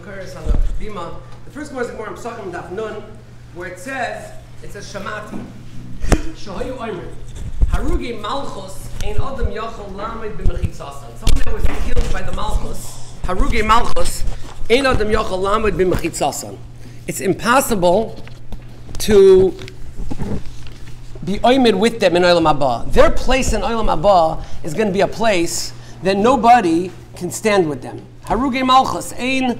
Makaris on the Bima. The first one is the Gemara in Pesachim Daf Nun, where it says Shamati. Shahayu Omer. Harugi Malchus ein Adam Yachol Lamed b'Mechitzasan. Someone that was killed by the Malchus. Harugi Malchus ein Adam Yachol Lamed b'Mechitzasan. It's impossible to be oimid with them in Olam Haba. Their place in Olam Haba is going to be a place that nobody can stand with them. Harugi Malchus ein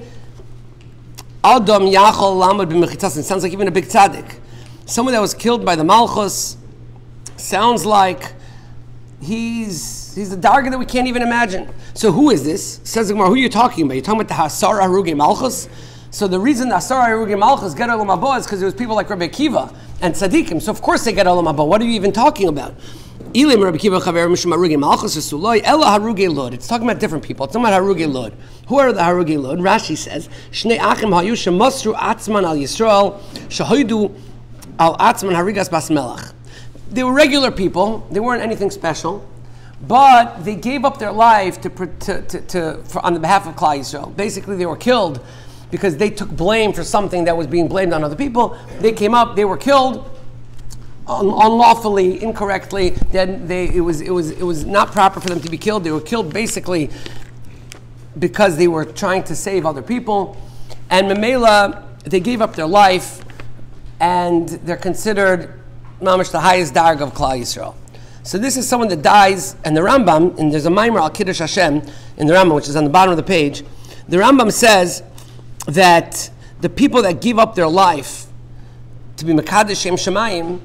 Adam Yachol Lamed b'Mechitzasan. Sounds like even a big tzaddik. Someone that was killed by the Malchus sounds like he's a darga that we can't even imagine. So who is this? Says the Gemara, who are you talking about? You're talking about the Hasar Harugi Malchus? So the reason the Hasar Harugi Malchus get Olam Haba is because there was people like Rabbi Akiva and Tzadikim. So of course they get Olam Haba. What are you even talking about? Ilim Rabbi Akiva Chaver Mishum Harugi Malchus Suloi Ella Harugi Lod. It's talking about different people. It's talking about Harugi Lod. Who are the Harugi Lod? Rashi says Shnei Achim Hayu Shemasru Atzman Al Yisrael Shahoidu Al Atzman Harigas Bas Melach. They were regular people. They weren't anything special, but they gave up their life on the behalf of Klal Yisrael. Basically, they were killed because they took blame for something that was being blamed on other people. They came up. They were killed unlawfully, incorrectly. Then it was not proper for them to be killed. They were killed basically because they were trying to save other people, and Memela, they gave up their life, and they're considered mamish the highest darg of Klal Yisrael. So this is someone that dies, and the Rambam, and there's a Maimer al Kiddush Hashem in the Rambam, which is on the bottom of the page. The Rambam says that the people that give up their life to be Mekadesh Shem Shemayim,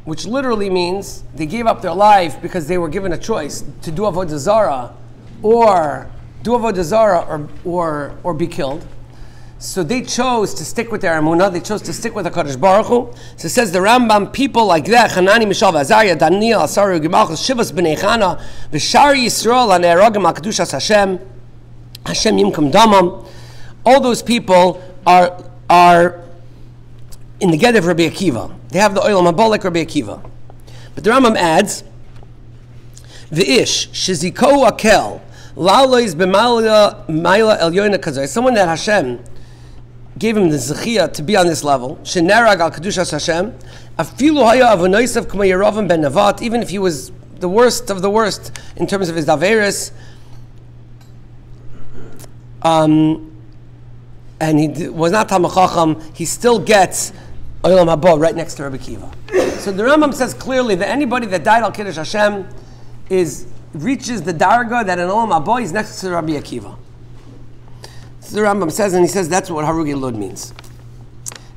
which literally means they gave up their life because they were given a choice to do Avodah Zarah or be killed. So they chose to stick with their Emunah. They chose to stick with the HaKadosh Baruch Hu. So it says the Rambam, people like that, Hanani, Mishael, Azariah, Daniel, Asaru, Gimalchus, Shivas, B'nei Chana, V'shar Yisrael, Ane'erogim, Al-Kedushas Hashem, Hashem Yimkum Damam. All those people are in the Ged of Rabbi Akiva. They have the Olam Haba like Rabbi Akiva. But the Rambam adds, V'ish, Shiziko Akel, La'alois B'mayla El Yoina Kazai. Someone that Hashem gave him the zechiyah to be on this level. Shenerag al kedushas Hashem. Afilu haya avonosav k'mo Yerovam ben Navat. Even if he was the worst of the worst in terms of his daveris, and he was not Talmid Chacham, he still gets Olam Haba right next to Rabbi Akiva. So the Rambam says clearly that anybody that died al kiddush Hashem reaches the darga that in Olam Haba is next to Rabbi Akiva. The Rambam says, and he says that's what Harugi Lod means.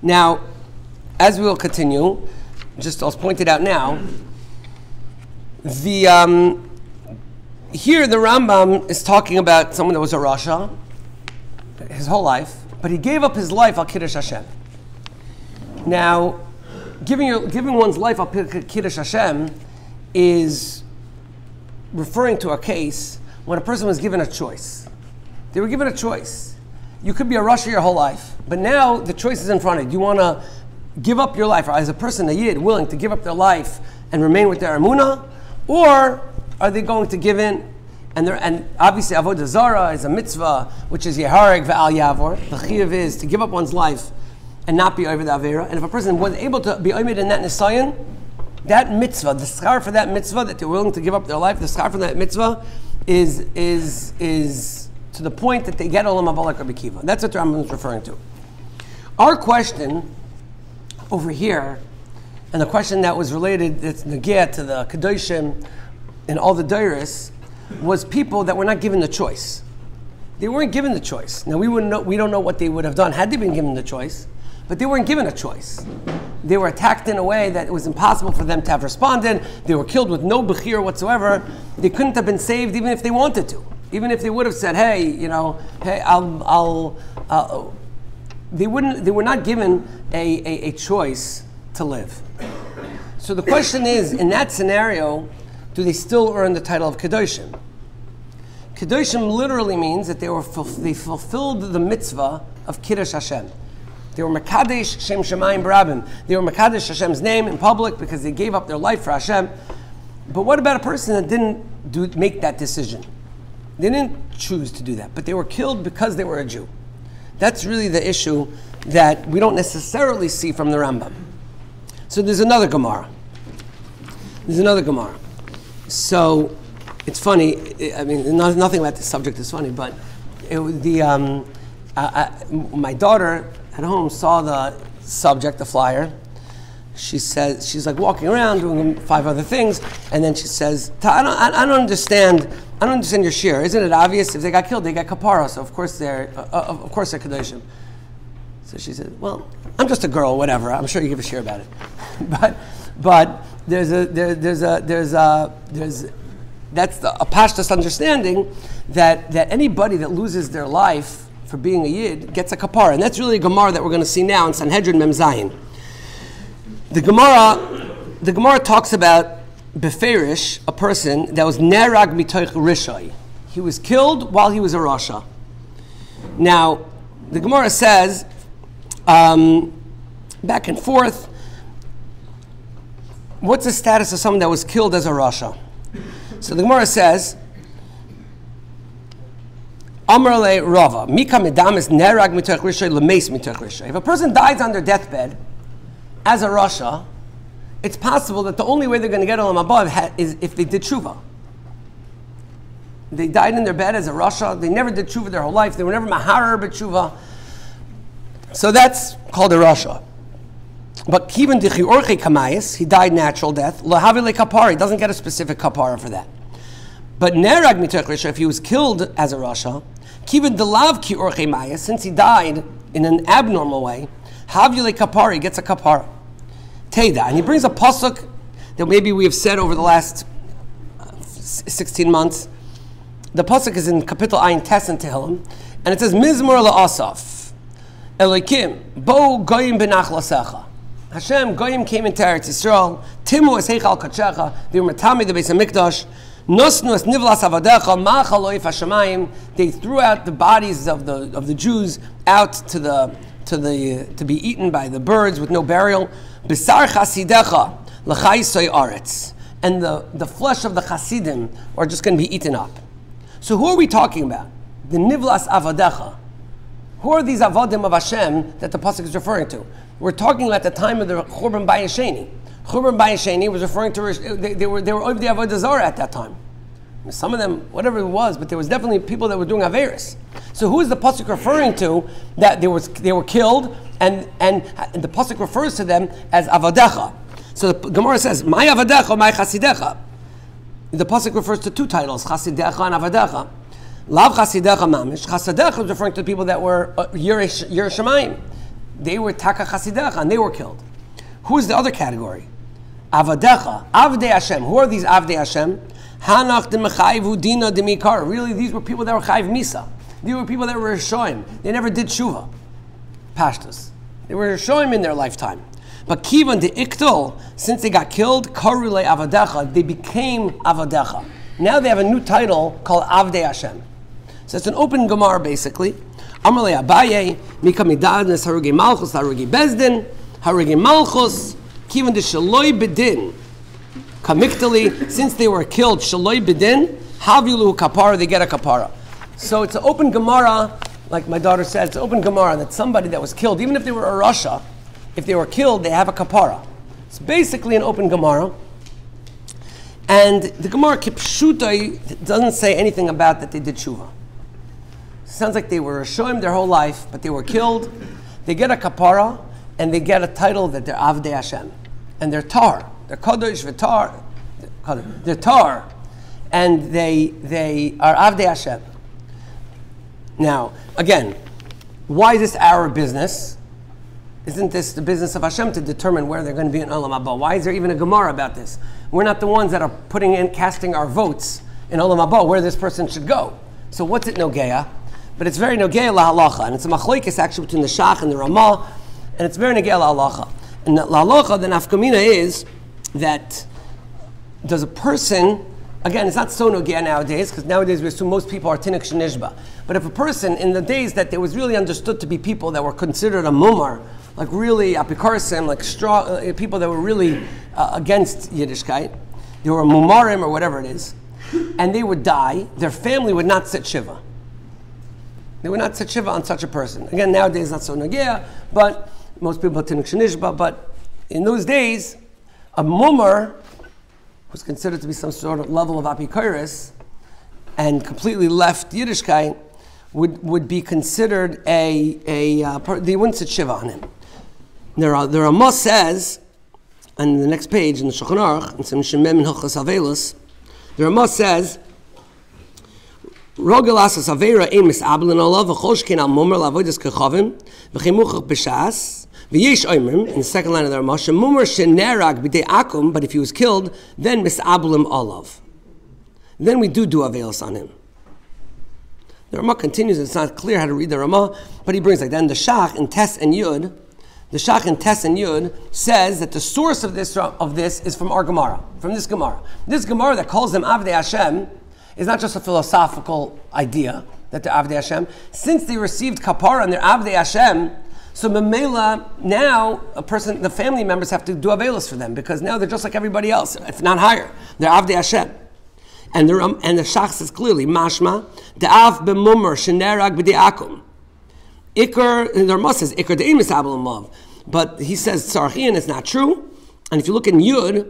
Now, as we will continue, just as pointed out now, here the Rambam is talking about someone that was a Rasha his whole life, but he gave up his life al Kiddush Hashem. Now, giving one's life al Kiddush Hashem is referring to a case when a person was given a choice. They were given a choice. You could be a Rasha your whole life, but now the choice is in front of you. Do you want to give up your life, or as a person, a Yid, willing to give up their life and remain with their Emunah, or are they going to give in? And obviously Avodah Zarah is a mitzvah, which is Yehareg ve'al Yavor. The chiyuv is to give up one's life and not be over the Avera. And if a person was able to be oimid in that Nisayan, that mitzvah, the schar for that mitzvah, that they're willing to give up their life, the schar for that mitzvah is to the point that they get Olam Haba like Rabbi Akiva. That's what the Rambam is referring to. Our question over here, and the question that was related, that's negeh to the Kedoshim and all the Dairis, was people that were not given the choice. They weren't given the choice. Now we don't know what they would have done had they been given the choice, but they weren't given a choice. They were attacked in a way that it was impossible for them to have responded. They were killed with no bechir whatsoever. They couldn't have been saved even if they wanted to. Even if they would have said, they were not given a choice to live. So the question is, in that scenario, do they still earn the title of Kedoshim? Kedoshim literally means that they fulfilled the mitzvah of Kiddush Hashem. They were Mekadesh Shem Shemayim Barabim. They were Mekadesh Hashem's name in public because they gave up their life for Hashem. But what about a person that didn't make that decision? They didn't choose to do that, but they were killed because they were a Jew. That's really the issue that we don't necessarily see from the Rambam. So there's another Gemara. So it's funny. I mean, nothing about this subject is funny, but my daughter at home saw the subject, the flyer. She says, she's like walking around doing 5 other things, and then she says, I don't understand your shir. Isn't it obvious if they got killed, they got kapara? So of course they're Kedoshim. So she said, well, I'm just a girl, whatever. I'm sure you give a shir about it. but there's a pashtus understanding that anybody that loses their life for being a yid gets a kapara, and that's really a Gemara that we're going to see now in Sanhedrin Mem Zayin. The Gemara talks about beferish, a person that was nerag mitoich rishai. He was killed while he was a rasha. Now, the Gemara says, back and forth, what's the status of someone that was killed as a rasha? So the Gemara says, Amar le Rava, Mika medam is nerag mitoich rishai lemeis mitoich rishai. If a person dies on their deathbed as a rasha, it's possible that the only way they're going to get olam haba is if they did tshuva. They died in their bed as a rasha. They never did tshuva their whole life. They were never maharer b'tshuva. So that's called a rasha. But kivan dichi orche kamayis, he died natural death. Lahavi le kapara, he doesn't get a specific kapara for that. But nerag mitoch risha, if he was killed as a rasha, kivan delav ki orche mayis, since he died in an abnormal way, havi le kapara, he gets a kapara. Teda, and he brings a pasuk that maybe we have said over the last 16 months. The pasuk is in Kapitel Ayin Tes in Tehillim, and it says Mizmor la'asaf Elokim bo goyim benach lasecha. Hashem goyim came into Eretz Yisrael. Timu es heichal kachecha. They were matami the Beis Hamikdash. Nosnu es nivlas avadecha ma'achal loif hashamayim. They threw out the bodies of the Jews out to be eaten by the birds with no burial. Besar chasidecha l'chayisoi aretz, and the flesh of the chasidim are just going to be eaten up. So who are we talking about? The nivlas avadecha. Who are these avodim of Hashem that the pasuk is referring to? We're talking about the time of the Churban Bayesheni. Churban Bayesheni was referring to they were over the avodah zarah at that time. Some of them, whatever it was, but there was definitely people that were doing averis. So who is the pasuk referring to that they were killed, and the pasuk refers to them as avadecha. So the Gemara says, "My avadecha, my chasidecha." The pasuk refers to 2 titles, chasidecha and avadecha. Lav chasidecha mamish. Chasidecha was referring to the people that were Yerei Shemayim. They were taka chasidecha and they were killed. Who is the other category? Avadecha, avdei Hashem. Who are these avdei Hashem? Hanach de mechayvu dina de mikar. Really, these were people that were chayv misa. These were people that were rishoim. They never did tshuva. Pashtus. They were rishoim in their lifetime. But kivan de iktul, since they got killed, karule avadecha, they became avadecha. Now they have a new title called avdei Hashem. So it's an open Gemara basically. Amalei Abaye, Mika Midadnes, Harugi Malchus, Harugi Bezdin, Harugi Malchus, Kivan de Shaloi Bedin, Kamiktali, since they were killed, Shaloi Bedin, Havilu Kapara, they get a Kapara. So it's an open Gemara, like my daughter said, it's an open Gemara that somebody that was killed, even if they were a Rasha, if they were killed, they have a Kapara. It's basically an open Gemara. And the Gemara Kipshutai doesn't say anything about that they did Tshuva. Sounds like they were Rishoim their whole life, but they were killed. They get a kapara, and they get a title that they're Avdei Hashem. And they're tar. They're Kodosh v'tar. They're tar. And they are Avdei Hashem. Now, again, why is this our business? Isn't this the business of Hashem to determine where they're going to be in Olam Haba? Why is there even a Gemara about this? We're not the ones that are casting our votes in Olam Haba where this person should go. So what's it Nogeya? But it's very Nogeya la'halacha, and it's a machlokes actually between the Shach and the Ramah, and it's very Nogeya la'halacha. And la'halacha, the nafkamina is that does a person, again, it's not so Nogeya nowadays, because nowadays we assume most people are tinik shenishba. But if a person, in the days that it was really understood to be people that were considered a mumar, like really apikarasim, like strong people that were really against Yiddishkeit, they were mumarim or whatever it is, and they would die, their family would not sit shiva. They would not set shiva on such a person. Again, nowadays not so nagia, but most people tinuk shenishba. But in those days, a mummer was considered to be some sort of level of apikoris and completely left Yiddishkeit would be considered they wouldn't sit shiva on him. The Ramah says, on the next page in the Shulchan Aruch, in some Shemem and Hilchos Avelus, the Ramah says, Rogel asas avera ein misablin olav v'chol shkein al mumar la'avodas kechavim v'chimuchach b'shas v'yesh oimrim, in the second line of the Ramah, shemumar shenerag b'dei akum, but if he was killed, then misablim olav. Then we do avelos on him. The Ramah continues, it's not clear how to read the Ramah, but he brings like then the Shach in Tes and Yud, says that the source of this is from our Gemara, from this Gemara. This Gemara that calls them Avdei Hashem is not just a philosophical idea that they're Avdei Hashem. Since they received kapara and they're Avdei Hashem, so Memela, now the family members have to do avelos for them because now they're just like everybody else, if not higher. They're Avdei Hashem. And the Shach says clearly, Mashma, Da'av b'mumar shenerag b'dei akum. Ikar, the Ramah says, Ikar de'im misabel love. But he says, Tzarchian is not true. And if you look in Yud,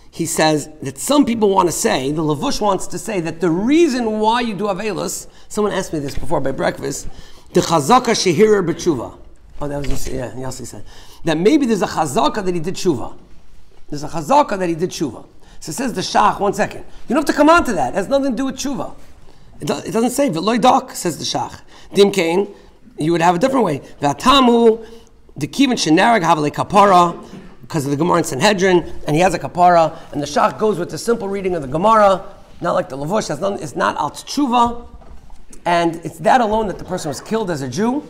he says that some people want to say, the Lavush wants to say that the reason why you do avelos, someone asked me this before by breakfast, the chazaka shehirer b'tshuva. Oh, that was just, yeah, Yossi said. That maybe there's a chazaka that he did tshuva. There's a chazaka that he did tshuva. So it says the Shach, one second. You don't have to come on to that. It has nothing to do with tshuva. It doesn't say, v'loy dak, says the Shach. Dim kain, you would have a different way. V'atamu, the kivin shenarag havale kapara, because of the Gemara in Sanhedrin, and he has a kapara, and the Shach goes with the simple reading of the Gemara, not like the Lavush, it's not al tshuva, and it's that alone that the person was killed as a Jew,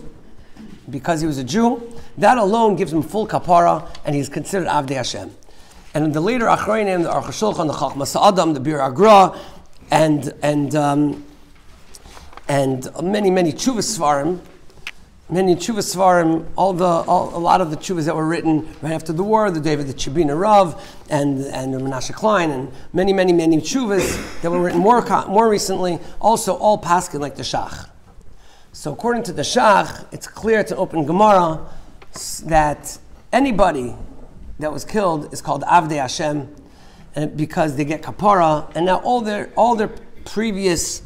because he was a Jew. That alone gives him full kapara, and he's considered Avdei Hashem. And the later Achronim, the Aruch HaShulchan, the Chachmas Sa'adam, the Bir Agra, and many Tshuvas Svarim, a lot of the Tshuvas that were written right after the war, the David the Chibina Rav, and Menashe Klein, and many Tshuvas that were written more recently, also all paskin like the Shach. So according to the Shach, it's clear, it's an open Gemara, that anybody that was killed is called Avdei Hashem, and because they get kapara, and now all their previous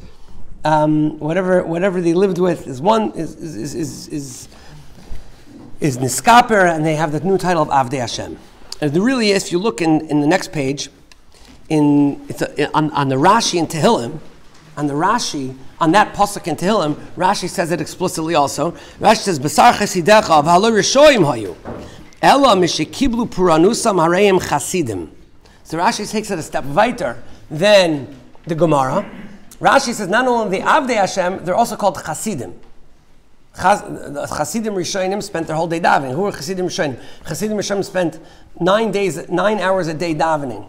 whatever they lived with is niskaper, and they have the new title of Avdei Hashem. And there really is, if you look in the next page, on the Rashi in Tehillim, on that pasuk in Tehillim, Rashi says it explicitly also. Rashi says, "B'sar chasidecha v'halo rishoyim hayu." Ela mishikiblu puranusam hareim chasidim. So Rashi takes it a step weiter than the Gemara. Rashi says not only the Avdei Hashem, they're also called chasidim. Chasidim Rishonim spent their whole day davening. Who are Chasidim Rishonim? Chasidim Rishonim spent 9 hours a day davening.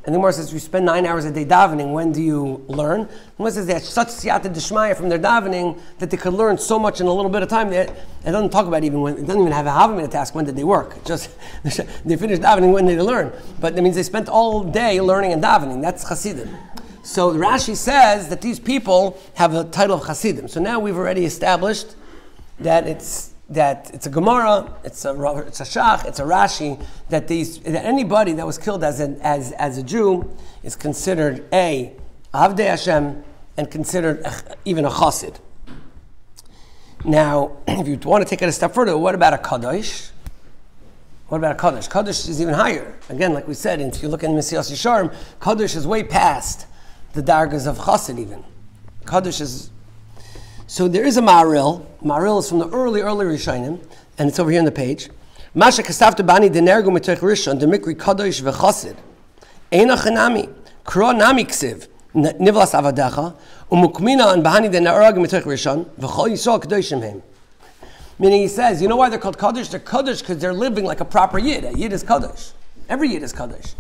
And the Gemara says, you spend 9 hours a day davening, when do you learn? The Gemara says they had such siyata d'shmaya from their davening that they could learn so much in a little bit of time. It doesn't talk about even when, it doesn't even have a havamina task, when did they work. Just, they finished davening, when did they learn? But that means they spent all day learning and davening. That's Chasidim. So Rashi says that these people have a title of Chasidim. So now we've already established that it's a Gemara, it's a Shach, it's a Rashi, that anybody that was killed as a Jew is considered a Avdei Hashem and considered even a Chassid. Now, if you want to take it a step further, what about a Kadosh? What about a Kadosh? Kadosh is even higher. Again, like we said, if you look in Mesilas Yesharim, Kadosh is way past the dargas of Chassid even. Kadosh is... So there is a Ma'aril. Ma'aril is from the early Rishonim, and it's over here on the page. Masha kasavta bani denergu mitoch rishon demikri kadosh v'chasid. Eina chanami kro nami ksiv nivlas avadecha umukmina an bahani denergu mitoch rishon v'chol yisrael kedoshim him. Meaning he says, you know why they're called kadosh? They're kadosh because they're living like a proper yid. A yid is kadosh. Every yid is kadosh.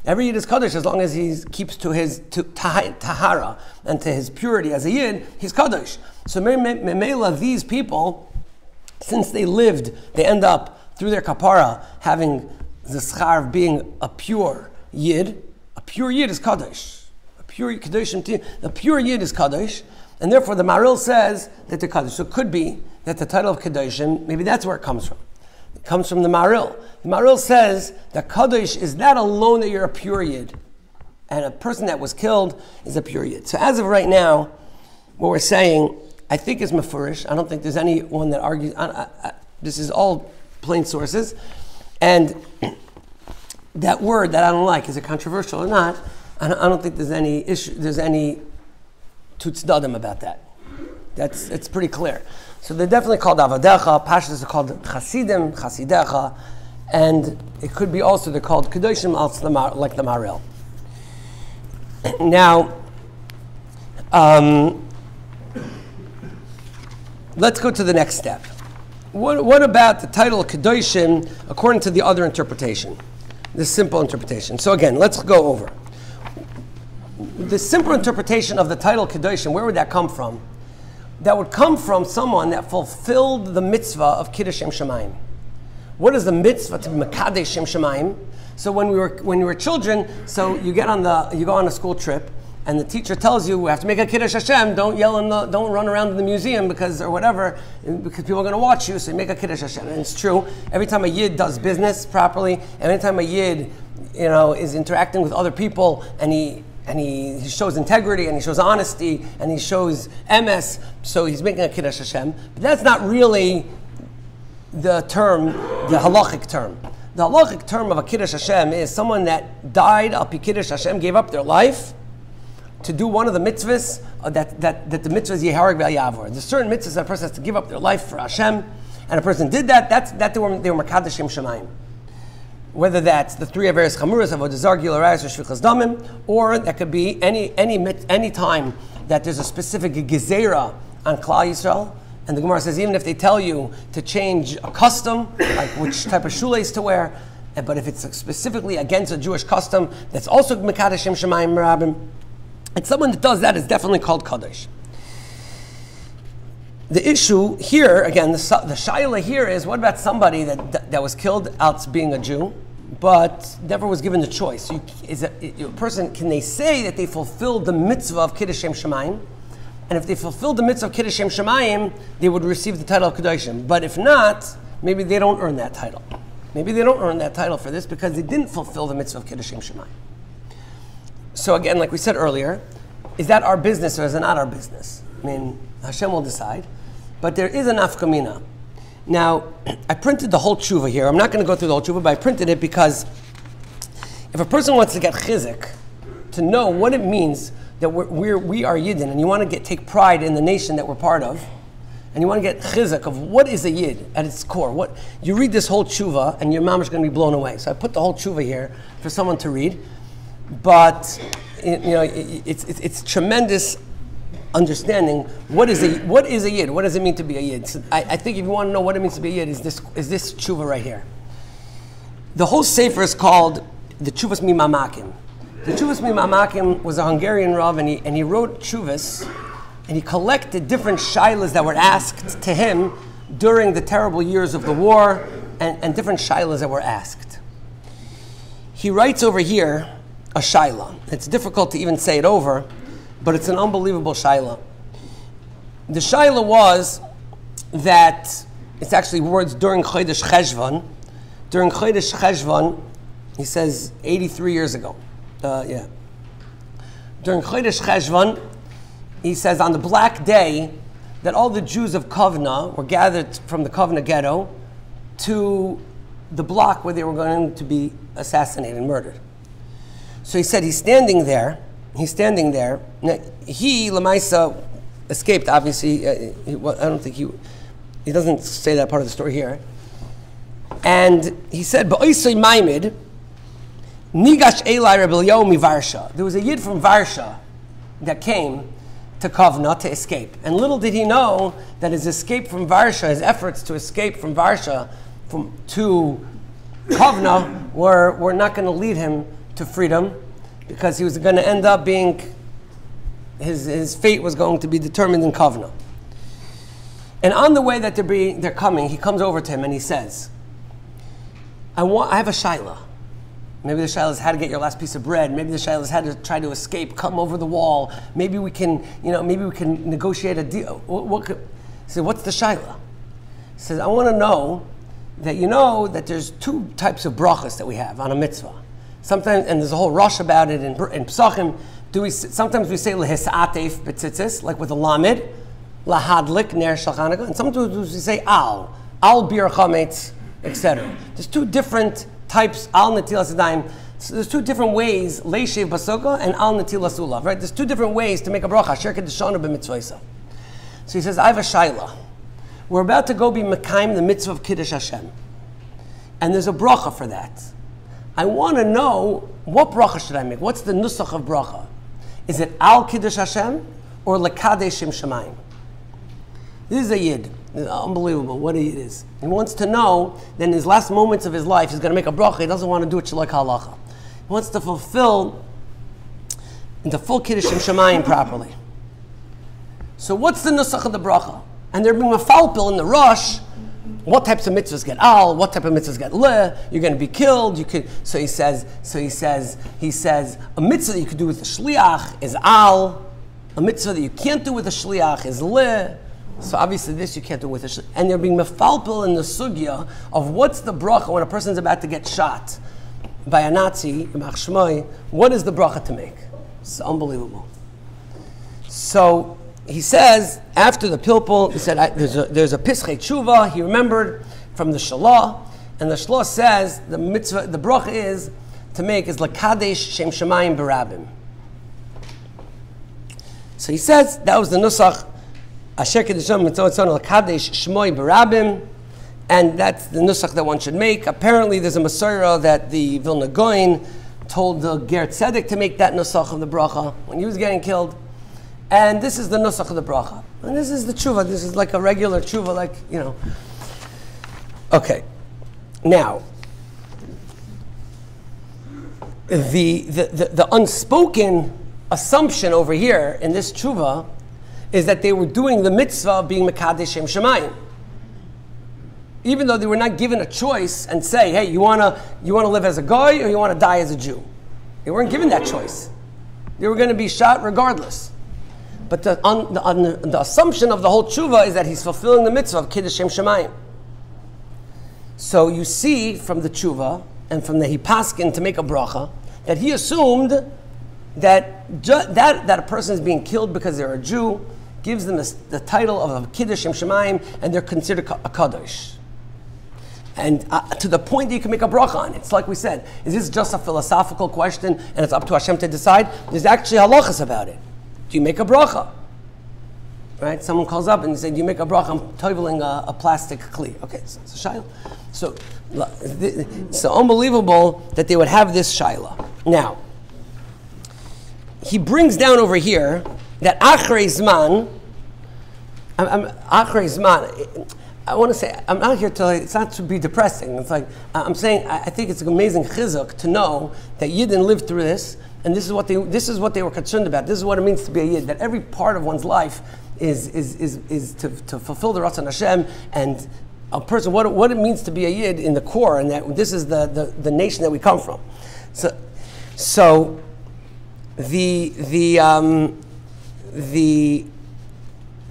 Every yid is kadosh as long as he keeps to his tahara and to his purity as a yid. He's kadosh. So Memela, these people, since they lived, they end up through their kapara having the schar of being a pure yid. A pure yid is kadosh. The pure yid is kadosh, And therefore the Maril says that they're Kaddish. So it could be that the title of Kedoshim, maybe that's where it comes from. It comes from the Maril. The Maril says that Kaddish is not alone that you're a pure Yid. And a person that was killed is a pure Yid. So as of right now, what we're saying, I think is mefurish. I don't think there's anyone that argues. This is all plain sources. And that word that I don't like, is it controversial or not? I don't think there's any issue, there's any tutzdadim about that. It's pretty clear. So they're definitely called Avadecha, Pashas are called Chasidim, Chasidecha, and it could be also they're called Kedoshim like the Maril. Now, let's go to the next step. What about the title Kedoshim according to the other interpretation? The simple interpretation. So again, let's go over. The simple interpretation of the title Kedoshim, where would that come from? That would come from someone that fulfilled the mitzvah of Kiddush Shem Shamayim. What is the mitzvah to be Mekadesh Shem Shamayim? So when we were children, so you go on a school trip, and the teacher tells you, we have to make a Kiddush Hashem, don't don't run around in the museum because people are going to watch you, so you make a Kiddush Hashem. And it's true, every time a Yid does business properly, every time a Yid, is interacting with other people, and he shows integrity, and he shows honesty, and he shows emes, so he's making a Kiddush Hashem. But that's not really the term, the halachic term. The halachic term of a Kiddush Hashem is someone that died, al pi Kiddush Hashem, gave up their life to do one of the mitzvahs that the mitzvah is Yehareg V'Yavor. There's certain mitzvahs that a person has to give up their life for Hashem, and a person did that they were Mekadesh Shem Shamayim. Whether that's the three Averes Chamuras, Avodah Zarah, Gilui Arayos, or Shvichas Damim, or that could be any time that there's a specific gezerah on Klal Yisrael. And the Gemara says even if they tell you to change a custom, like which type of shoelace to wear, but if it's specifically against a Jewish custom, that's also Mekadesh Shem Shamayim Rabbim. And someone that does that is definitely called Kaddish. The issue here, again, the shaila here is, what about somebody that was killed out being a Jew, but never was given the choice? A person, can they say that they fulfilled the mitzvah of Kiddush Shem Shamayim? And if they fulfilled the mitzvah of Kiddush Shem Shamayim, they would receive the title of Kedoshim. But if not, maybe they don't earn that title. Maybe they don't earn that title for this because they didn't fulfill the mitzvah of Kiddush Shem Shamayim. So again, like we said earlier, is that our business or is it not our business? I mean, Hashem will decide. But there is an nafkamina. Now, I printed the whole tshuva here. I'm not going to go through the whole tshuva, but I printed it because if a person wants to get chizik, to know what it means that we are Yidden, and you want to take pride in the nation that we're part of, and you want to get chizik of what is a Yid at its core. What you read this whole tshuva, and your mom is going to be blown away. So I put the whole tshuva here for someone to read. But it's tremendous understanding what is a Yid. What does it mean to be a Yid? So I think if you want to know what it means to be a Yid, is this tshuva right here. The whole sefer is called the Tshuvas Mimamakim. The Tshuvas Mimamakim was a Hungarian Rav, and he wrote tshuvas, and he collected different shailas that were asked to him during the terrible years of the war, and different shailas that were asked. He writes over here a shaila. It's difficult to even say it over, but it's an unbelievable shaila. The shaila was that it's actually words during Chodesh Cheshvan. During Chodesh Cheshvan, he says 83 years ago. During Chodesh Cheshvan, he says on the black day that all the Jews of Kovna were gathered from the Kovna ghetto to the block where they were going to be assassinated and murdered. So he said he's standing there. Now, he, Lamaisa, escaped, obviously. I don't think he doesn't say that part of the story here. And he said, Ba'oisei Maimid, Nigash Elai Rebelio mi Varsha. There was a Yid from Varsha that came to Kovna to escape. And little did he know that his escape from Varsha, his efforts to escape from Varsha to Kovna were not going to lead him to freedom, because he was going to end up being, his fate was going to be determined in Kovna. And on the way that they're coming, he comes over to him and he says, I have a shaila. Maybe the shaila is how to get your last piece of bread. Maybe the shaila is how to try to escape, come over the wall. Maybe we can, negotiate a deal. He said, what's the shaila? He says, I want to know that you know that there's two types of brachas that we have on a mitzvah. Sometimes, and there's a whole Rosh about it in Pesachim. Sometimes we say lehisatef betzitzis, like with a lamed, lahadlik ner shulchan, and sometimes we say al bir chametz, etc. There's two different types, al netilas yadayim. So there's two different ways, leishev basoka and al netilas ulav, right? There's two different ways to make a bracha, sher kedeshana b'mitzvaysa. So he says, I have a shaila. We're about to go be mekayim the mitzvah of Kiddush Hashem. And there's a bracha for that. I want to know, what bracha should I make? What's the nusach of bracha? Is it al Kiddush Hashem or lekadeshim shemayim? This is a yid. Unbelievable what a yid is. He wants to know that in his last moments of his life, he's going to make a bracha. He doesn't want to do it shalak halacha. He wants to fulfill the full Kedoshim Shemayim properly. So what's the nusach of the bracha? And they're being mafalpil in the Rosh. What types of mitzvahs get al? What type of mitzvahs get le? You're going to be killed. You could. So he says. A mitzvah that you could do with the shliach is al. A mitzvah that you can't do with the shliach is le. So obviously this you can't do with the shliach. And they're being mafalpil in the sugya of what's the bracha when a person's about to get shot by a Nazi. What is the bracha to make? It's unbelievable. So he says, after the pilpul, he said, there's a pischei tshuva, he remembered from the shalah, and the shalah says, the mitzvah, the bracha is, to make is lakadesh shem shemayim barabim. So he says, that was the nusach, asher kedesham mitzvah lakadesh shmoi barabim, and that's the nusach that one should make. Apparently there's a Masorah that the Vilna Goin told the Ger Tzedek to make that nusach of the bracha when he was getting killed. And this is the nusach of the bracha. And this is the tshuva. This is like a regular tshuva, Okay. Now, the unspoken assumption over here in this tshuva is that they were doing the mitzvah of being mekadesh shem shemayim. Even though they were not given a choice and say, hey, you wanna live as a guy or you want to die as a Jew? They weren't given that choice. They were going to be shot regardless. But the assumption of the whole tshuva is that he's fulfilling the mitzvah of Kiddush Shem Shemayim. So you see from the tshuva and from the hipaskin to make a bracha that he assumed that a person is being killed because they're a Jew gives them the title of a Kiddush Shem Shemayim and they're considered a kadosh. And to the point that you can make a bracha on it. It's like we said, is this just a philosophical question and it's up to Hashem to decide? There's actually halachas about it. Do you make a bracha? Right? Someone calls up and says, do you make a bracha? I'm toveling a plastic kli. Okay, so it's a shaila. So unbelievable that they would have this shaila. Now, he brings down over here that achrei zman, I want to say, I'm not here to, it's not to be depressing. It's like, I'm saying, I think it's an amazing chizuk to know that Yidden lived through this, and this is what they were concerned about. This is what it means to be a Yid, that every part of one's life is to fulfill the Ratzon Hashem, and a person, what it means to be a Yid in the core, and that this is the nation that we come from. So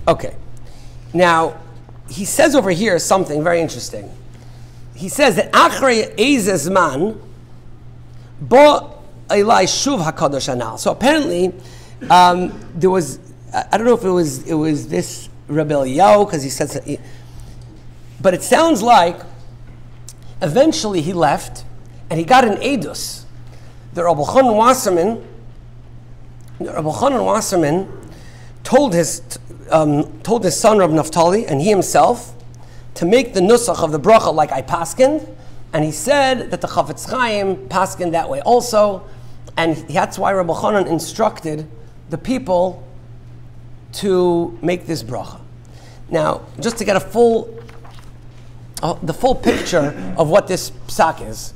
okay. Now, he says over here something very interesting. He says that achrei eizeh zman bo elai shuv hakadosh hanal. So apparently, there was, I don't know if it was this Rabbi Yaakov, because he says that, but it sounds like eventually he left and he got an edus. The Rabbi Chanan Wasserman told his son Rab Naftali and he himself to make the nusach of the bracha like I paskined, and he said that the Chafetz Chaim paskined that way also, and that's why Rabbi Chanan instructed the people to make this bracha. Now, just to get the full picture of what this psak is,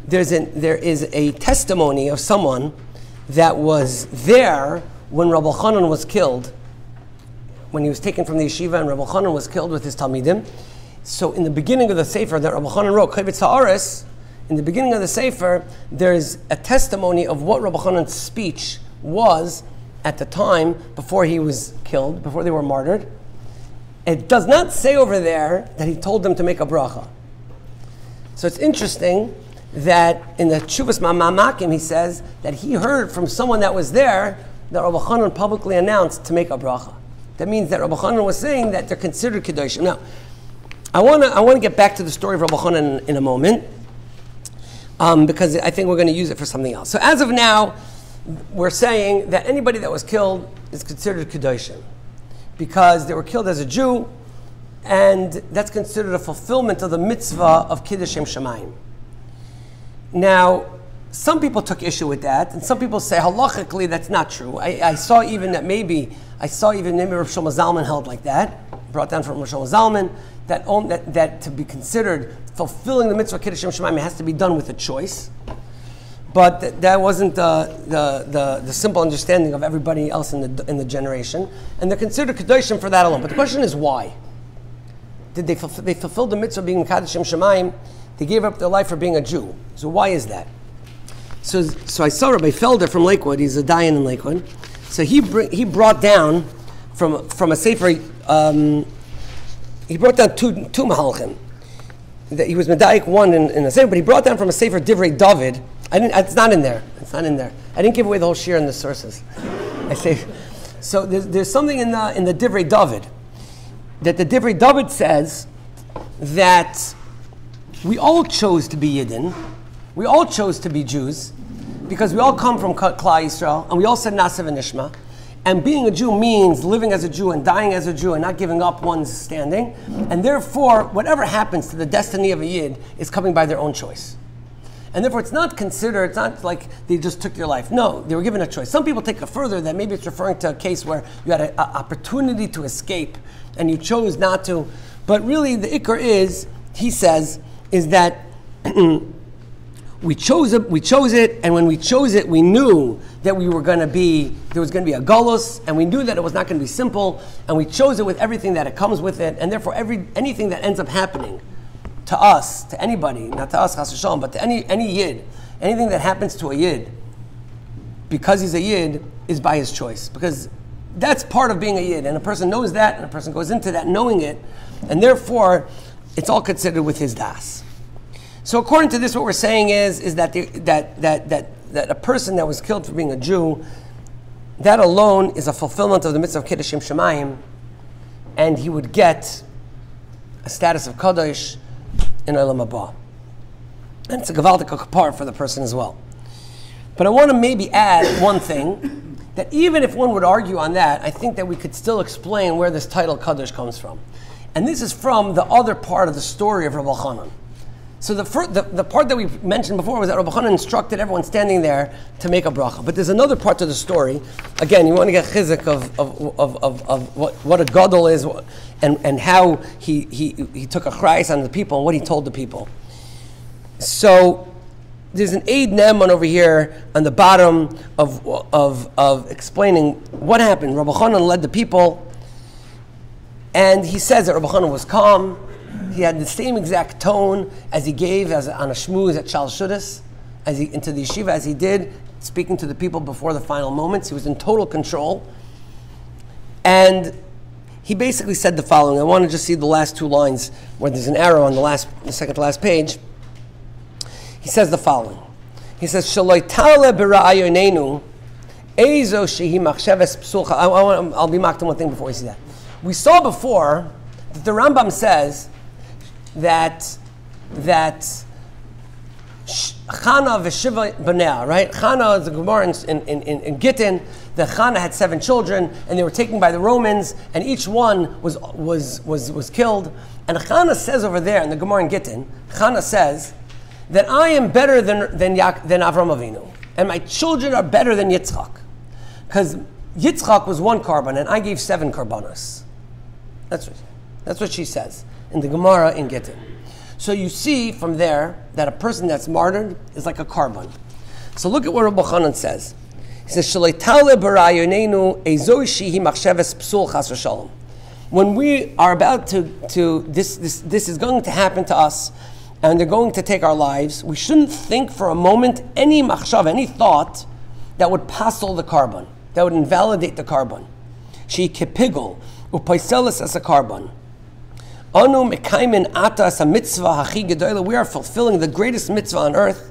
there is a testimony of someone that was there when Rabbi Chanan was killed, when he was taken from the yeshiva and Rabbi Chanan was killed with his talmidim. So in the beginning of the sefer that Rabbi Chanan wrote, Chayvetz Ha'aretz, in the beginning of the Sefer, there's a testimony of what Rabbi Chanan's speech was at the time before he was killed, before they were martyred. It does not say over there that he told them to make a bracha. So it's interesting that in the Tshuvas Ma'amakim he says that he heard from someone that was there that Rabbi Chanan publicly announced to make a bracha. That means that Rabbi Chanan was saying that they're considered Kedoshim. Now, I want to get back to the story of Rabbi Chanan in a moment, because I think we're going to use it for something else. So as of now, we're saying that anybody that was killed is considered Kedoshim because they were killed as a Jew, and that's considered a fulfillment of the mitzvah of Kedoshim Shemayim. Now, some people took issue with that, and some people say halachically that's not true. I saw even maybe Rav Shlomo Zalman held like that, brought down from Rav Shlomo Zalman, that to be considered fulfilling the mitzvah of Kedoshim Shemayim has to be done with a choice. But that wasn't the simple understanding of everybody else in the generation, and they're considered Kedoshim for that alone. But the question is why? Did they fulfill the mitzvah of being Kedoshim Shemayim? They gave up their life for being a Jew. So why is that? So I saw Rabbi Felder from Lakewood. He's a Dayan in Lakewood. So he brought down from a sefer. He brought down two mahalchim. He was medayik one in a sefer, but he brought down from a sefer Divrei David. It's not in there. It's not in there. I didn't give away the whole shir in the sources. I say so. There's something in the Divrei David that the Divrei David says that we all chose to be Yidden. We all chose to be Jews because we all come from Klal Yisrael, and we all said Nasa v'Nishma. And being a Jew means living as a Jew and dying as a Jew and not giving up one's standing. And therefore, whatever happens to the destiny of a Yid is coming by their own choice. And therefore, it's not like they just took your life. No, they were given a choice. Some people take it further, that maybe it's referring to a case where you had an opportunity to escape and you chose not to. But really, the ikar is, he says, is that we chose it, and when we chose it, we knew that there was going to be a galus, and we knew that it was not going to be simple, and we chose it with everything that it comes with it, and therefore anything that ends up happening to us, to anybody, not to us, chas v'shalom, but to any Yid, anything that happens to a Yid, because he's a Yid, is by his choice, because that's part of being a Yid, and a person knows that, and a person goes into that knowing it, and therefore, it's all considered with his das. So according to this, what we're saying is that that a person that was killed for being a Jew, that alone is a fulfillment of the mitzvah of Kedoshim Shemayim, and he would get a status of Kadosh in Olam Haba. And it's a Gavaldik Kapar for the person as well. But I want to maybe add one thing, that even if one would argue on that, I think that we could still explain where this title Kadosh comes from. And this is from the other part of the story of Rabbi Chanan. So the part that we mentioned before was that Rabbi Chanan instructed everyone standing there to make a bracha. But there's another part to the story. Again, you want to get chizik of what a gadol is, and how he took a chayes on the people and what he told the people. So there's an Eid Ne'eman over here on the bottom of explaining what happened. Rabbi Chanan led the people, and he says that Rabbi Chanan was calm. He had the same exact tone as he gave on a shmuz at Shal Shudas, into the yeshiva as he did, speaking to the people before the final moments. He was in total control. And he basically said the following. I want to just see the last two lines where there's an arrow on the second to last page. He says the following. He says, Shaloi ta'ale b'ra'ayonenu, ezo shehi machsheves psulcha. I'll be mocked on one thing before we see that. We saw before that the Rambam says that Chana v'shiva b'nea, right? Chana is the Gemara in Gittin. The Chana had 7 children, and they were taken by the Romans, and each one was killed. And Chana says over there in the Gemara in Gittin, Chana says that I am better than Avram Avinu, and my children are better than Yitzchak, because Yitzchak was 1 korban, and I gave 7 korbanos. That's what she says in the Gemara in Gittin. So you see from there that a person that's martyred is like a korban. So look at what Rabbi Chanan says. He says, when we are about to this is going to happen to us, and they're going to take our lives, we shouldn't think for a moment any machshav, any thought that would passel the carbon, that would invalidate the carbon. She kepigol upaiselis as a carbon. Anu mekaimin ata as a mitzvah hachi gedola. We are fulfilling the greatest mitzvah on earth.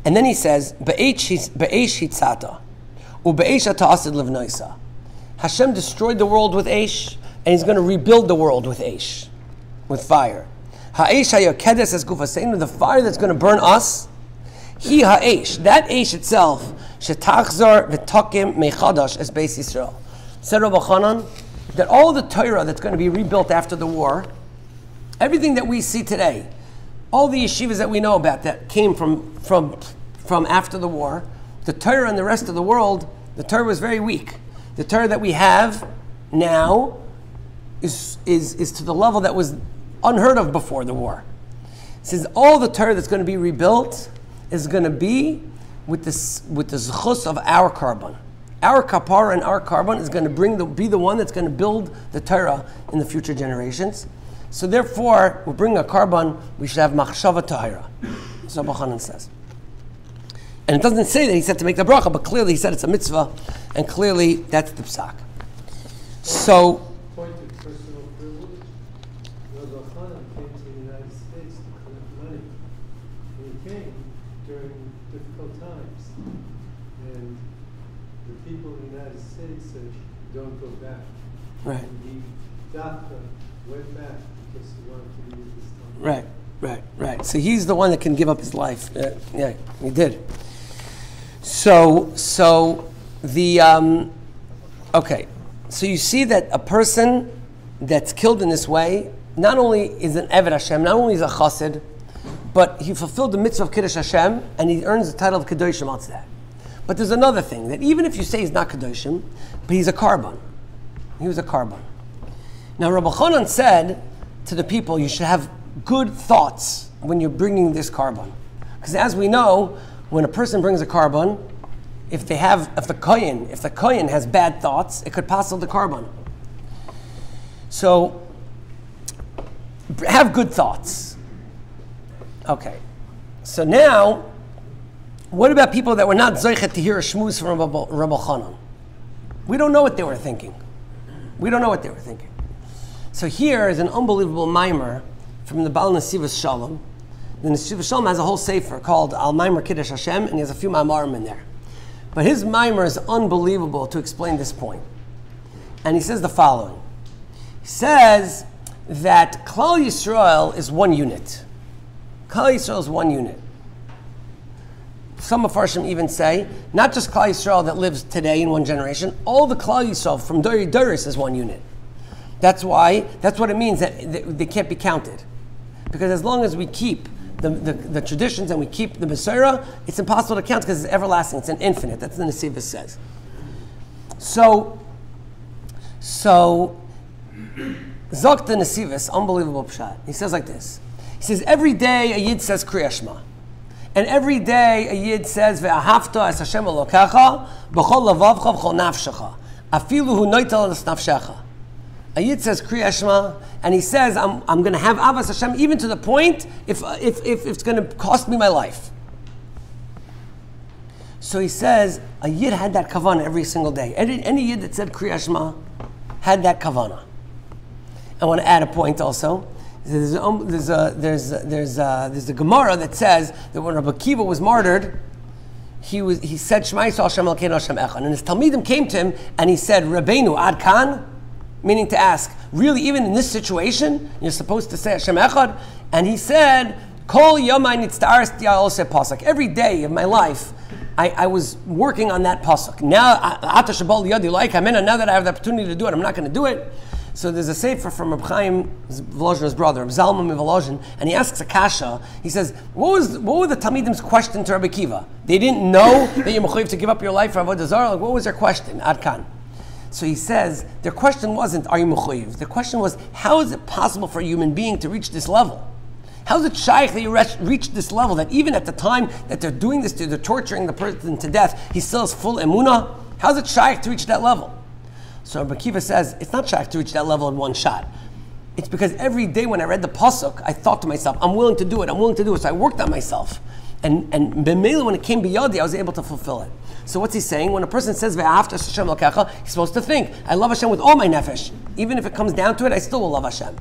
And then he says, be'esh hitzata, u'be'esh ata asid livnoisa. Hashem destroyed the world with Eish, and He's going to rebuild the world with Eish, with fire. Ha'esh hayokedes es gufaseinu, the fire that's going to burn us. He ha'esh, that Eish itself, shetachzor v'tokim mechadash es Beis Yisrael. Said Rabbi Chanan that all the Torah that's going to be rebuilt after the war, everything that we see today, all the yeshivas that we know about that came from after the war, the Torah in the rest of the world, the Torah was very weak. The Torah that we have now is to the level that was unheard of before the war. It says all the Torah that's going to be rebuilt is going to be with the zechus of our carbon. Our kapara and our carbon is going to be the one that's going to build the Torah in the future generations. So therefore, we bring a carbon, we should have machshava tahira. So Bachanan says. And it doesn't say that he said to make the bracha, but clearly he said it's a mitzvah, and clearly that's the psak. So, point of personal privilege, Rabbi Chanan came to the United States to collect money. And he came during difficult times. And the people in the United States said, don't go back. right, And he, Dafka, went back because he wanted to use this time. right. So he's the one that can give up his life. Yeah, he did. So the okay. So you see that a person that's killed in this way not only is an Eved Hashem, not only is a Chassid, but he fulfilled the mitzvah of Kiddush Hashem, and he earns the title of Kedoshim out that. But there's another thing, that even if you say he's not Kedoshim, but he's a carbon. He was a carbon. Now Rabbi Chanan said to the people, you should have good thoughts when you're bringing this carbon. Because as we know, when a person brings a carbon, if the kohen has bad thoughts, it could passel the carbon. So have good thoughts. Okay. So now, what about people that were not zoichet to hear a shmuz from Rabbi Chanan? We don't know what they were thinking. So here is an unbelievable mimer from the Baal Nesivos Shalom. The Nesivos Shalom has a whole sefer called Al Maimer Kiddush Hashem, and he has a few maimarim in there. But his mimer is unbelievable to explain this point. And he says the following. He says that Klal Yisrael is one unit. Klal Yisrael is one unit. Some Mefarshim even say, not just Klal Yisrael that lives today in one generation, all the Klal Yisrael from Dori Doris is one unit. That's what it means that they can't be counted. Because as long as we keep the traditions and we keep the Mesorah, it's impossible to count because it's everlasting, it's an infinite. That's what the Nesivos says. So Zok the Nesivos, unbelievable pshat. He says like this. He says, every day a Yid says Kriya Shema. And every day a Yid says, Ve'ahavta es Hashem Elokecha, b'chol lavavcha v'chol nafshecha, afilu hu noitel es nafshecha. A Yid says Kriya Shema, and he says, I'm going to have Avas Hashem even to the point if it's going to cost me my life. So he says, a Yid had that kavanah every single day. Any Yid that said Kriya Shema had that kavanah. I want to add a point also. There's a Gemara that says that when Rabbi Akiva was martyred, he said Shema Yisrael Hashem Elokeinu Hashem Echad, and his Talmidim came to him and he said Rabbeinu Ad Kan, meaning to ask, really, even in this situation, you're supposed to say Hashem Echad? And he said, Kol Yomai Nitztaris Dia'ose Pasuk. Every day of my life, I was working on that pasuk. Now, now that I have the opportunity to do it, I'm not going to do it. So there's a sefer from Reb Chaim Volozhin's brother, Reb Zalman Volozhin, and he asks a kasha. He says, what were the Talmidim's question to Rabbi Akiva? They didn't know that you're mechuyev to give up your life for Avodah Zarah? Like, what was their question? Ad kan. So he says, their question wasn't, are you mechuyev? The question was, how is it possible for a human being to reach this level? How is it shaykh that you reach this level, that even at the time that they're doing this, they're torturing the person to death, he still has full emunah? How is it shaykh to reach that level? So Rabbi Akiva says, it's not shaykh to reach that level in one shot. It's because every day when I read the pasuk, I thought to myself, I'm willing to do it, I'm willing to do it. So I worked on myself. And b'meila, when it came biyadi, I was able to fulfill it. So what's he saying? When a person says, Ve'ahavta Hashem Elokecha, he's supposed to think, I love Hashem with all my nefesh. Even if it comes down to it, I still will love Hashem.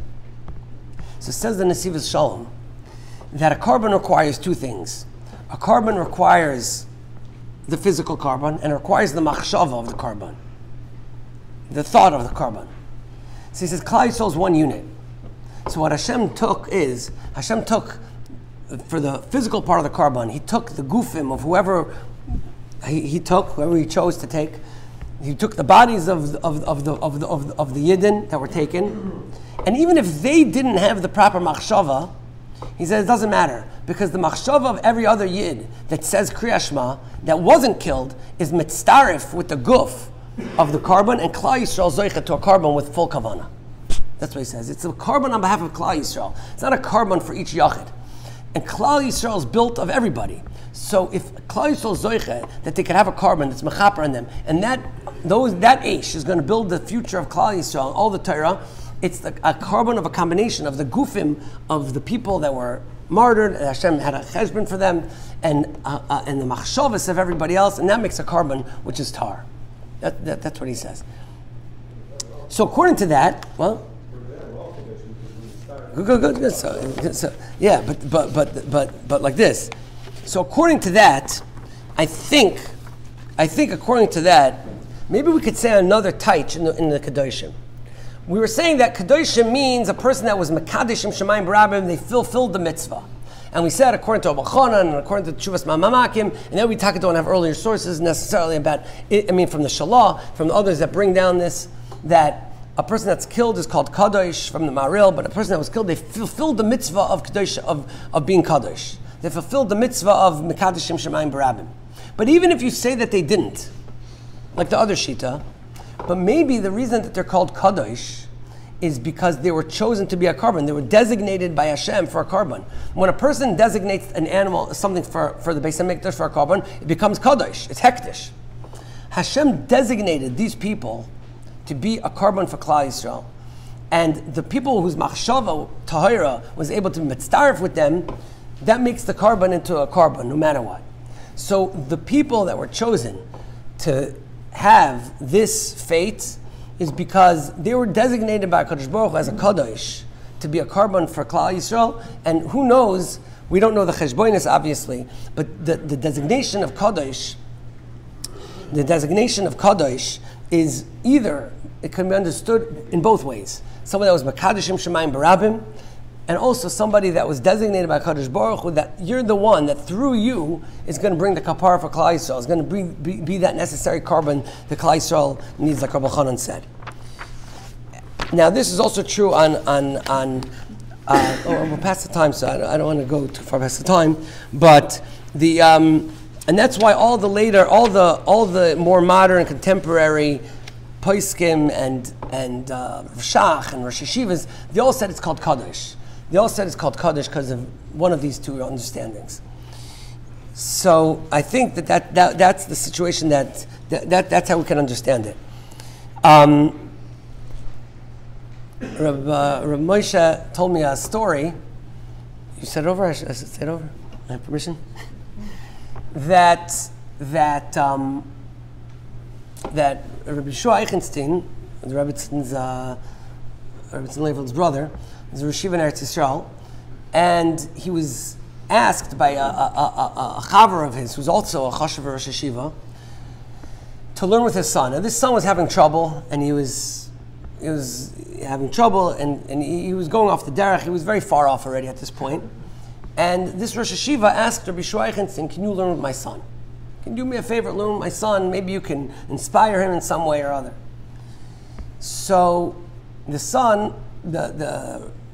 So says the Nesivos Shalom, that a carbon requires two things. A carbon requires the physical carbon, and it requires the machshava of the carbon, the thought of the carbon. So he says, Klal Yisrael is one unit. So what Hashem took, for the physical part of the carbon, he took the gufim of whoever he chose to take. He took the bodies of the Yidden that were taken, and even if they didn't have the proper machshava, he says it doesn't matter, because the machshava of every other Yid that says Kriyas Shema that wasn't killed is mitztarif with the guf of the carbon, and Klal Yisrael zoichet to a carbon with full kavanah. That's what he says. It's a carbon on behalf of Klal Yisrael. It's not a carbon for each yachid. And Klal Yisrael is built of everybody. So if Klal Yisrael zoichet that they could have a carbon that's mechaper in them, and that Eish is going to build the future of Klal Yisrael, all the Torah, it's a carbon of a combination of the gufim of the people that were martyred, and Hashem had a cheshbon for them, and the machshavas of everybody else, and that makes a carbon which is tar. That's what he says. So according to that, well, good. So yeah, but like this. So according to that, I think according to that, maybe we could say another taich in the Kedoshim. We were saying that Kedoshim means a person that was Mekadeshim Shemayim Barabim, they fulfilled the mitzvah. And we said according to Abba Chanan and according to Tshuvas Ma'amakim, and then we don't have earlier sources necessarily about it, from the Shalah, from the others that bring down this, that a person that's killed is called Kadosh from the Maril, but a person that was killed, they fulfilled the mitzvah of Kadosh, of being Kadosh. They fulfilled the mitzvah of Mekadeshim Shemayim Barabim. But even if you say that they didn't, like the other Shita, but maybe the reason that they're called Kadosh is because they were chosen to be a carbon. They were designated by Hashem for a carbon. When a person designates an animal, something for the Beis HaMikdash for a carbon, it becomes Kadosh. It's hektish. Hashem designated these people to be a carbon for Klal Yisrael. And the people whose machshava, tahira, was able to mitzdarif with them, that makes the carbon into a carbon, no matter what. So the people that were chosen to have this fate is because they were designated by Kadosh Baruch Hu as a Kadosh to be a carbon for Klal Yisrael, and who knows, we don't know the cheshbonis obviously, but the designation of Kadosh, is either, it can be understood in both ways. Someone that was Mekadeshim Shemayim Barabim, and also somebody that was designated by Kadosh Baruch Hu, that you're the one that through you is going to bring the kapara for Klal Yisrael. It's going to be that necessary carbon that Klal Yisrael needs, like Rabbi Chanan said. Now this is also true on we're past the time, so I don't want to go too far past the time. But the and that's why all the more modern contemporary Poskim and Shach and Rosh Yeshivas, they all said it's called Kadosh. They all said it's called Kadosh because of one of these two understandings. So I think that's the situation that's how we can understand it. Rabbi Moshe told me a story. You said it over? I should say it over? I have permission? That Rabbi Shua Eichenstein, the Rabbi Leifeld's brother, is a Rishiva in Eretz Yisrael, and he was asked by a chaver of his, who's also a chashav Rosh Yeshiva, to learn with his son. And this son was having trouble, and he was having trouble, and he was going off the derech. He was very far off already at this point. And this Rosh Yeshiva asked Rabbi Shua Eichenstein, can you learn with my son? Can you do me a favor, learn with my son? Maybe you can inspire him in some way or other. So the son,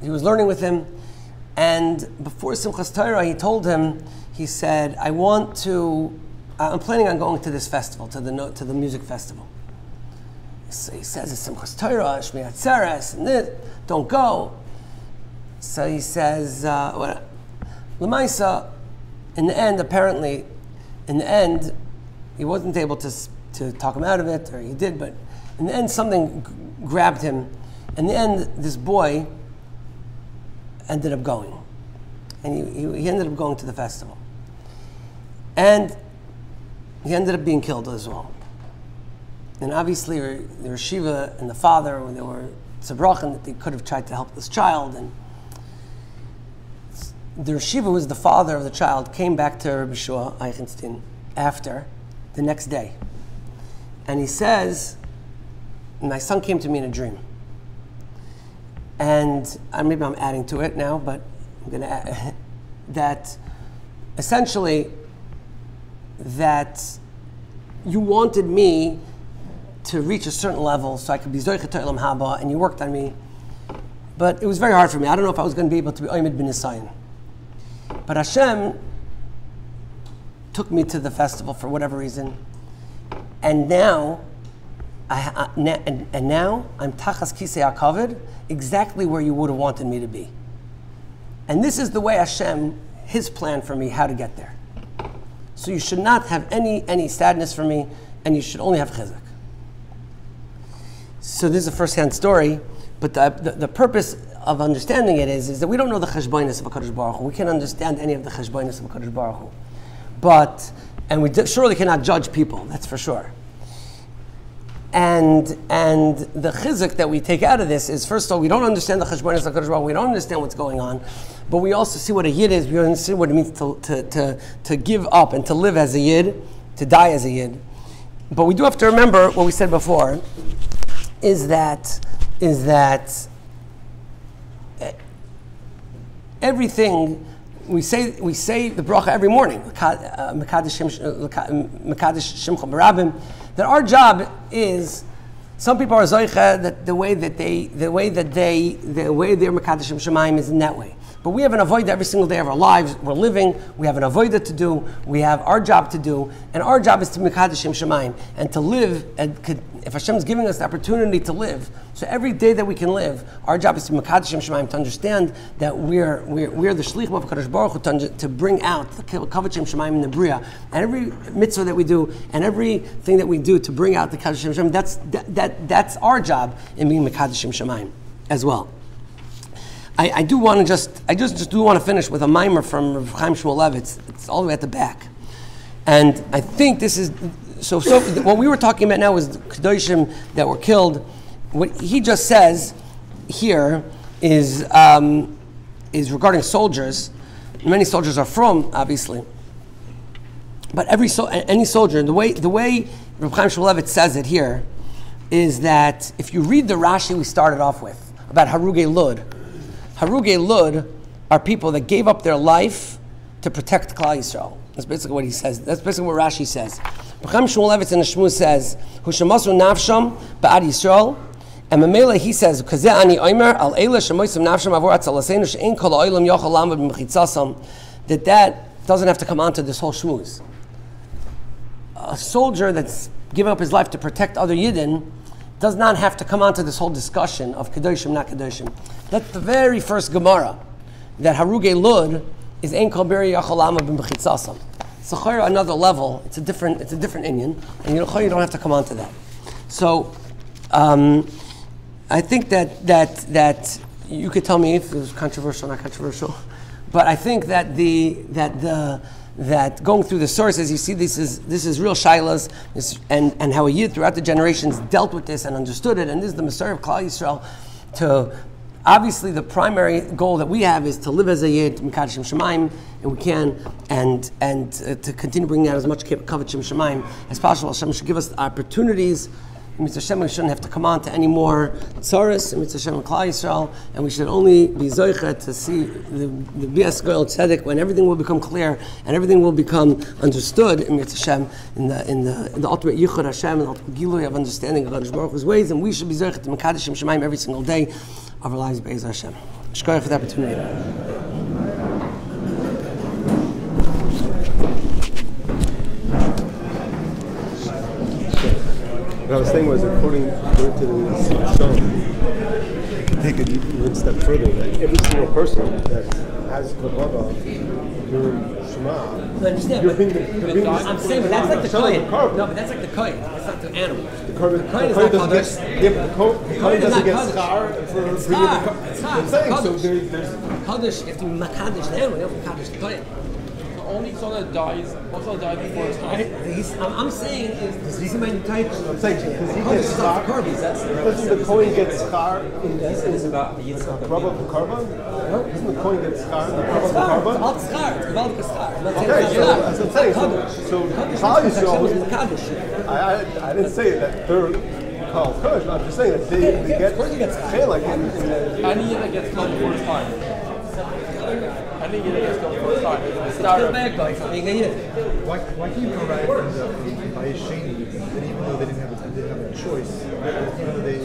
he was learning with him, and before Simchas Torah, he told him, he said, I'm planning on going to this festival, to the music festival. So he says, it's Simchas Torah, Shmirat Atzeres, and this, don't go. So he says, L'maisa, in the end, he wasn't able to talk him out of it, or he did, but in the end, something grabbed him. In the end, this boy ended up going. And he ended up going to the festival. And he ended up being killed as well. And obviously, the Shiva and the father, when they were tzabrochen, that they could have tried to help this child. And the Shiva, who was the father of the child, came back to Rabbi Shua Eichenstein after the next day. And he says, my son came to me in a dream. And maybe I'm adding to it now, but I'm going to add that essentially that you wanted me to reach a certain level so I could be Zoichet Olam Haba, and you worked on me. But it was very hard for me. I don't know if I was going to be able to be Oymed bin Nisayan. But Hashem took me to the festival for whatever reason. And now, now I'm Tachas Kisei HaKavod, exactly where you would have wanted me to be. And this is the way Hashem, His plan for me, how to get there. So you should not have any sadness for me, and you should only have chizuk. So this is a first-hand story, but the purpose of understanding it is that we don't know the cheshbonis of HaKadosh Baruch Hu. We can't understand any of the cheshbonis of HaKadosh Baruch Hu. And we surely cannot judge people, that's for sure. And the chizuk that we take out of this is, first of all, we don't understand the cheshbonis of HaKadosh Baruch Hu. We don't understand what's going on, but we also see what a yid is. We understand what it means to give up and to live as a yid, to die as a yid. But we do have to remember what we said before, is that everything we say the bracha every morning, that our job is, some people are zoicha that the way they're mekadesh shemayim is in that way. But we have an avodah every single day of our lives. We're living. We have an avodah to do. We have our job to do, and our job is to mekadesh shemayim and to live. And if Hashem is giving us the opportunity to live, so every day that we can live, our job is to mekadesh shemayim, to understand that we're the shlichim of Kadosh Baruch Hu to bring out the kavod shemayim in the bria, and every mitzvah that we do and everything that we do to bring out the kavod shemayim. That's our job in being mekadesh shemayim as well. I do want to just do want to finish with a mimer from Rav Chaim Shmulevitz. It's all the way at the back, and I think this is so. What we were talking about now was the Kedoshim that were killed. What he just says here is regarding soldiers. Many soldiers are from, obviously, but any soldier. The way Rav Chaim Shmulevitz says it here is that if you read the Rashi we started off with about Harugei Lud. Harugei Lud are people that gave up their life to protect Klal Yisrael. That's basically what he says. That's basically what Rashi says. B'cham Shmulevitz in the Shmuz says, "Hushamasu nafsham ba'ad Yisrael," and Mamela he says, "Kazeh ani oimer al eila shemoisam nafsham avor atzalaseinu she'en kol ha'olam yochel lamad b'mechitzasam." That doesn't have to come onto this whole Shmuz. A soldier that's given up his life to protect other Yidden does not have to come onto this whole discussion of Kedoshim, not Kedoshim. That's the very first Gemara, that Harugei Lud is Ein Kol Beri Yachol Lama B'Mechitzasam. It's another level. It's a different inyan, and you don't have to come onto that. So, I think that you could tell me if it was controversial, or not controversial, but I think that that going through the sources, you see this is real shailas, and how a yid throughout the generations dealt with this and understood it, and this is the Messiah of Klal Yisrael. Obviously the primary goal that we have is to live as a yid, mekadesh shemayim, and we can, and to continue bringing out as much kavod shemayim as possible. Hashem should give us opportunities. Mitzvah Hashem, we shouldn't have to come on to any more tzaras in Mitzvah Hashem and Klal Yisrael, and we should only be zoicha to see the Bias Goel Tzedek, when everything will become clear and everything will become understood in Mitzvah Hashem, in the ultimate Yichud Hashem, and the ultimate Gilui of understanding of HaKadosh Baruch Hu's ways, and we should be zoicha to mekadesh shemayim every single day of our lives, Be'ez Hashem. Shkoyach for the opportunity. What I was saying was, according to the show, you can take it one step further. That every single person that has kavana during Shema, I understand, you're but being I'm saying, but that's like the Shema, kohen. the carbon. No, but that's like the kohen. That's not the animal. The Kohen is not doesn't get, kadosh. yeah, but the Kohen Kohen is doesn't not get kadosh. schar for It's bringing the schar. carbon. It's schar. I'm saying, so Kadosh. there's Kadosh, you have to makadosh the animal, you have to makadosh the kohen. Only son that dies, also died before his time. I'm saying is he's my type. I'm saying because he Kadosh gets is not schar. the carbon. Doesn't the Kohen get schar in the about Yitzchak. rub of the carbon? Doesn't the Kohen get schar in the rub of the carbon? It's all schar. It's about the schar. Okay, so that's what I'm saying. So Klal Yisrael, Kadosh. I didn't say that they're called Kodesh. I'm just saying that they get like in the. Any year that gets killed before his time. Any year that gets killed before his time. The start of Back by being a year. Why can you go right from the Bayesheni, that even though they didn't have a choice, even though they